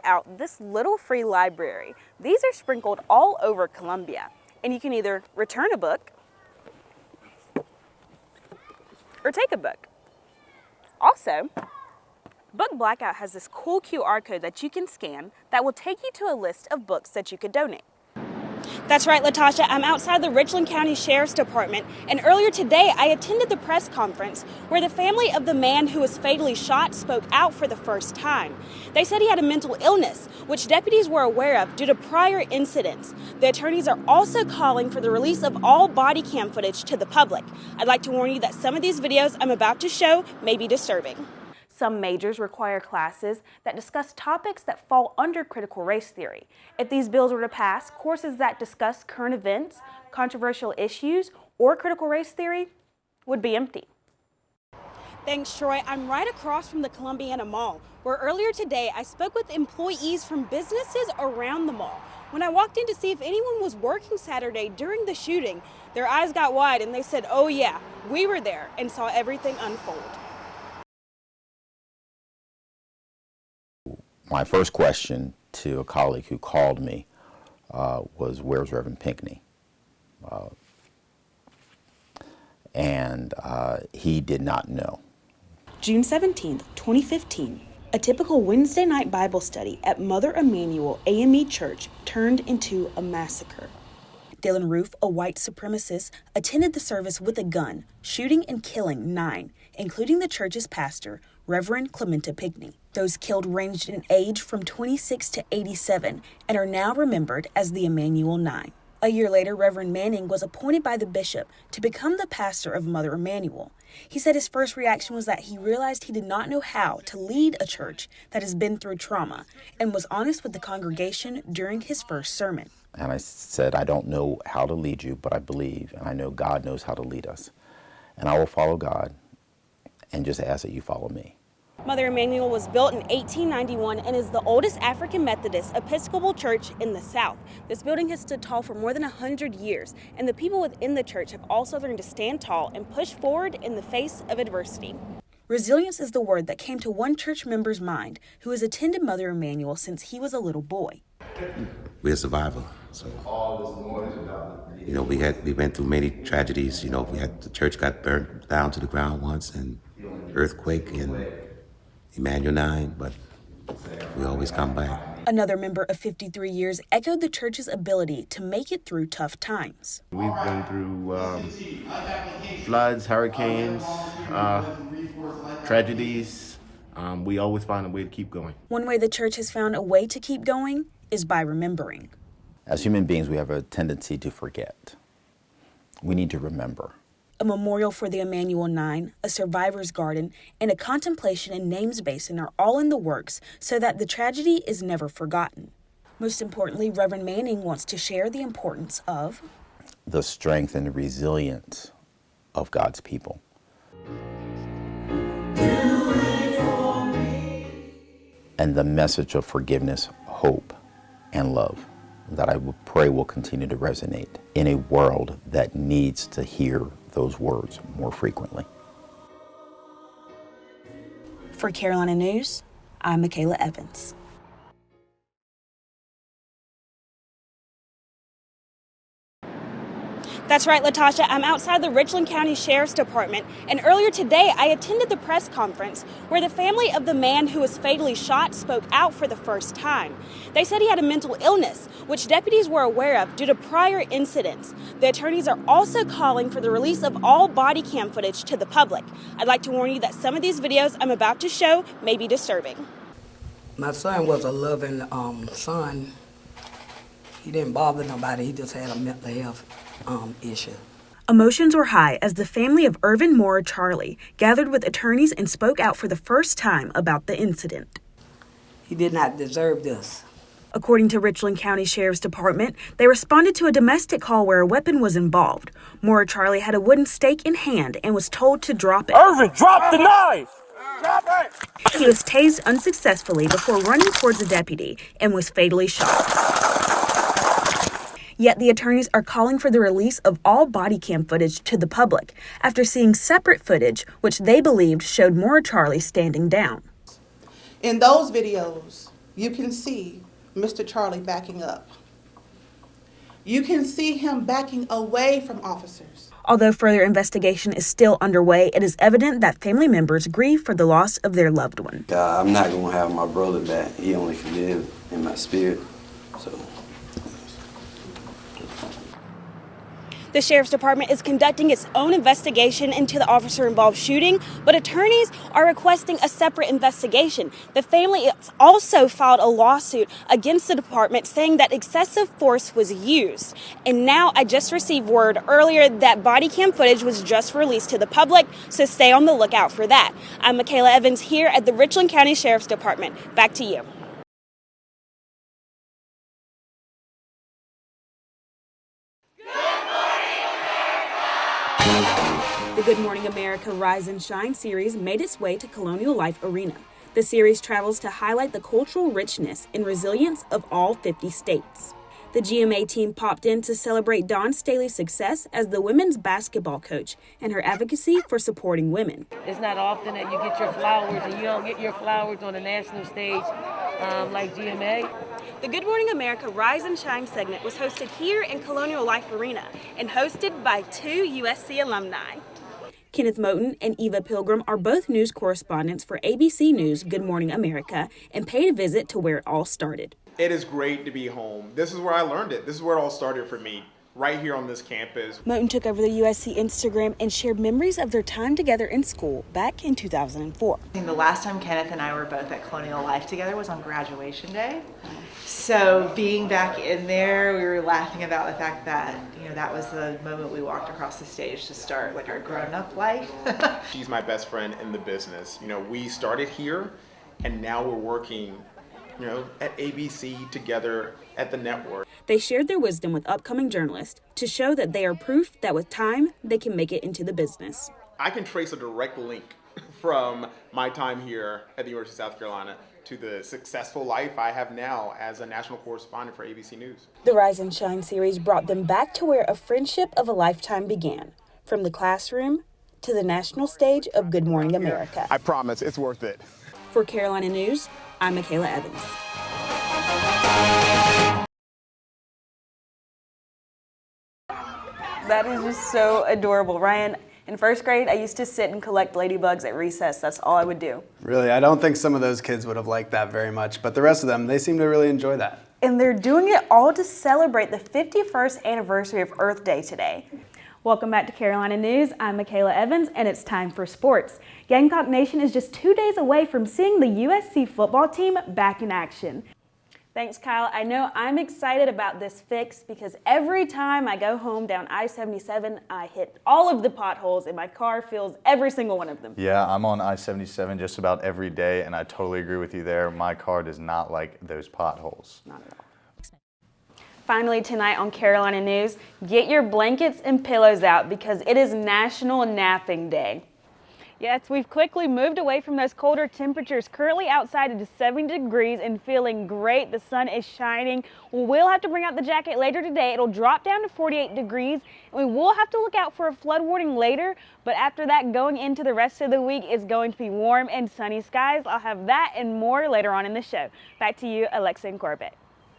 out this little free library. These are sprinkled all over Columbia, and you can either return a book or take a book. Also, Book Blackout has this cool QR code that you can scan that will take you to a list of books that you could donate. That's right, Latasha. I'm outside the Richland County Sheriff's Department, and earlier today I attended the press conference where the family of the man who was fatally shot spoke out for the first time. They said he had a mental illness, which deputies were aware of due to prior incidents. The attorneys are also calling for the release of all body cam footage to the public. I'd like to warn you that some of these videos I'm about to show may be disturbing. Some majors require classes that discuss topics that fall under critical race theory. If these bills were to pass, courses that discuss current events, controversial issues, or critical race theory would be empty. Thanks, Troy. I'm right across from the Columbiana Mall, where earlier today I spoke with employees from businesses around the mall. When I walked in to see if anyone was working Saturday during the shooting, their eyes got wide and they said, "Oh yeah, we were there and saw everything unfold." My first question to a colleague who called me was, "Where's Reverend Pinckney?" And he did not know. June 17th, 2015, a typical Wednesday night Bible study at Mother Emanuel AME Church turned into a massacre. Dylan Roof, a white supremacist, attended the service with a gun, shooting and killing 9, including the church's pastor, Reverend Clementa Pinckney. Those killed ranged in age from 26 to 87 and are now remembered as the Emanuel 9. A year later, Reverend Manning was appointed by the bishop to become the pastor of Mother Emanuel. He said his first reaction was that he realized he did not know how to lead a church that has been through trauma, and was honest with the congregation during his first sermon. And I said, "I don't know how to lead you, but I believe, and I know God knows how to lead us. And I will follow God and just ask that you follow me." Mother Emanuel was built in 1891 and is the oldest African Methodist Episcopal church in the South. This building has stood tall for more than 100 years, and the people within the church have also learned to stand tall and push forward in the face of adversity. Resilience is the word that came to one church member's mind who has attended Mother Emanuel since he was a little boy. We're a survivor, so we went through many tragedies. The church got burned down to the ground once, and earthquake, and Emmanuel 9, but we always come back. Another member of 53 years echoed the church's ability to make it through tough times. We've been through floods, hurricanes, tragedies. We always find a way to keep going. One way the church has found a way to keep going is by remembering. As human beings, we have a tendency to forget. We need to remember. A memorial for the Emanuel 9, a survivor's garden, and a contemplation and names basin are all in the works so that the tragedy is never forgotten. Most importantly, Reverend Manning wants to share the importance of the strength and the resilience of God's people. And the message of forgiveness, hope, and love that I would pray will continue to resonate in a world that needs to hear those words more frequently. For Carolina News, I'm Makayla Evans. That's right, Latasha. I'm outside the Richland County Sheriff's Department, and earlier today I attended the press conference where the family of the man who was fatally shot spoke out for the first time. They said he had a mental illness, which deputies were aware of due to prior incidents. The attorneys are also calling for the release of all body cam footage to the public. I'd like to warn you that some of these videos I'm about to show may be disturbing. My son was a loving son. He didn't bother nobody. He just had a mental health issue. Emotions were high as the family of Irvin Moore Charlie gathered with attorneys and spoke out for the first time about the incident. He did not deserve this. According to Richland County Sheriff's Department, they responded to a domestic call where a weapon was involved. Moore Charlie had a wooden stake in hand and was told to drop it. Irvin, drop the knife! Drop it! He was tased unsuccessfully before running towards a deputy and was fatally shot. Yet the attorneys are calling for the release of all body cam footage to the public after seeing separate footage which they believed showed Moore Charlie standing down. In those videos, you can see Mr. Charlie backing up. You can see him backing away from officers. Although further investigation is still underway, it is evident that family members grieve for the loss of their loved one. I'm not going to have my brother back. He only can live in my spirit. So. The Sheriff's Department is conducting its own investigation into the officer-involved shooting, but attorneys are requesting a separate investigation. The family also filed a lawsuit against the department saying that excessive force was used. And now I just received word earlier that body cam footage was just released to the public, so stay on the lookout for that. I'm Makayla Evans here at the Richland County Sheriff's Department. Back to you. The Good Morning America Rise and Shine series made its way to Colonial Life Arena. The series travels to highlight the cultural richness and resilience of all 50 states. The GMA team popped in to celebrate Dawn Staley's success as the women's basketball coach and her advocacy for supporting women. It's not often that you get your flowers, and you don't get your flowers on the national stage like GMA. The Good Morning America Rise and Shine segment was hosted here in Colonial Life Arena and hosted by 2 USC alumni. Kenneth Moten and Eva Pilgrim are both news correspondents for ABC News Good Morning America and paid a visit to where it all started. It is great to be home. This is where I learned it. This is where it all started for me, right here on this campus. Moten took over the USC Instagram and shared memories of their time together in school back in 2004. I think the last time Kenneth and I were both at Colonial Life together was on graduation day. So being back in there, we were laughing about the fact that, that was the moment we walked across the stage to start like our grown-up life. She's my best friend in the business. We started here and now we're working, at ABC together at the network. They shared their wisdom with upcoming journalists to show that they are proof that with time, they can make it into the business. I can trace a direct link from my time here at the University of South Carolina to the successful life I have now as a national correspondent for ABC News. The Rise and Shine series brought them back to where a friendship of a lifetime began, from the classroom to the national stage of Good Morning America. I promise it's worth it. For Carolina News, I'm Makayla Evans. That is just so adorable. Ryan, in first grade, I used to sit and collect ladybugs at recess. That's all I would do. Really, I don't think some of those kids would have liked that very much, but the rest of them, they seem to really enjoy that. And they're doing it all to celebrate the 51st anniversary of Earth Day today. Welcome back to Carolina News. I'm Makayla Evans, and it's time for sports. Gamecock Nation is just 2 days away from seeing the USC football team back in action. Thanks, Kyle. I know I'm excited about this fix because every time I go home down I-77, I hit all of the potholes and my car fills every single one of them. Yeah, I'm on I-77 just about every day, and I totally agree with you there. My car does not like those potholes. Not at all. Finally, tonight on Carolina News, get your blankets and pillows out because it is National Napping Day. Yes, we've quickly moved away from those colder temperatures. Currently outside it is 70 degrees and feeling great. The sun is shining. We'll have to bring out the jacket later today. It'll drop down to 48 degrees. And we will have to look out for a flood warning later. But after that, going into the rest of the week, it's going to be warm and sunny skies. I'll have that and more later on in the show. Back to you, Alexa and Corbett.